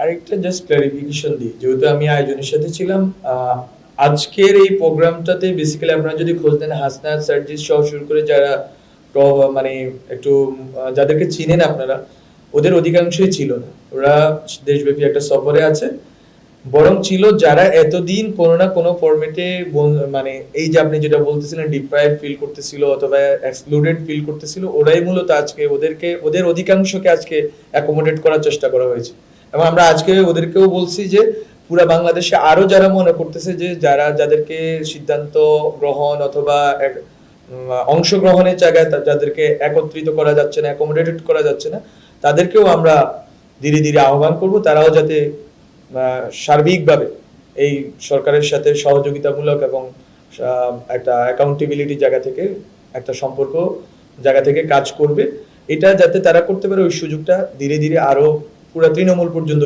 আরেকটা just clarification দিই, যেহেতু আমি আয়োজনের সাথে ছিলাম। আজকের এই প্রোগ্রামটাতে বেসিক্যালি আপনারা যদি খোঁজ দেন, হাসনাত, সার্জিস সহ শুরু করে যারা মানে একটু যাদেরকে চিনেন আপনারা, ওদের অধিকাংশই ছিল না। ওরা দেশব্যাপী একটা সফরে আছে। বরং ছিল যারা এতদিন কোনো না কোনো ফরম্যাটে, মানে এই যে আপনি যেটা বলতেছিলেন ডিপ্রাইভ ফিল করতেছিল অথবা এক্সক্লুডেড ফিল করতেছিল, ওরাই মূলত আজকে ওদের অধিকাংশকে আজকে অ্যাকোমোডেট করার চেষ্টা করা হয়েছে। এবং আমরা আজকে ওদেরকেও বলছি যে পুরা বাংলাদেশে আরো যারা মনে করতেছে যে যাদেরকে সিদ্ধান্ত গ্রহণ অথবা অংশগ্রহণের জায়গায় যাদেরকে একত্রিত করা যাচ্ছে না, অ্যাকোমোডেটেড করা যাচ্ছে না, তাদেরকেও আমরা ধীরে ধীরে আহ্বান করব তারাও যাতে সার্বিকভাবে এই সরকারের সাথে সহযোগিতামূলক এবং একটা অ্যাকাউন্টেবিলিটি জায়গা থেকে, একটা সম্পর্ক জায়গা থেকে কাজ করবে। এটা যাতে তারা করতে পারে, ওই সুযোগটা ধীরে ধীরে আরো পুরো তৃণমূল পর্যন্ত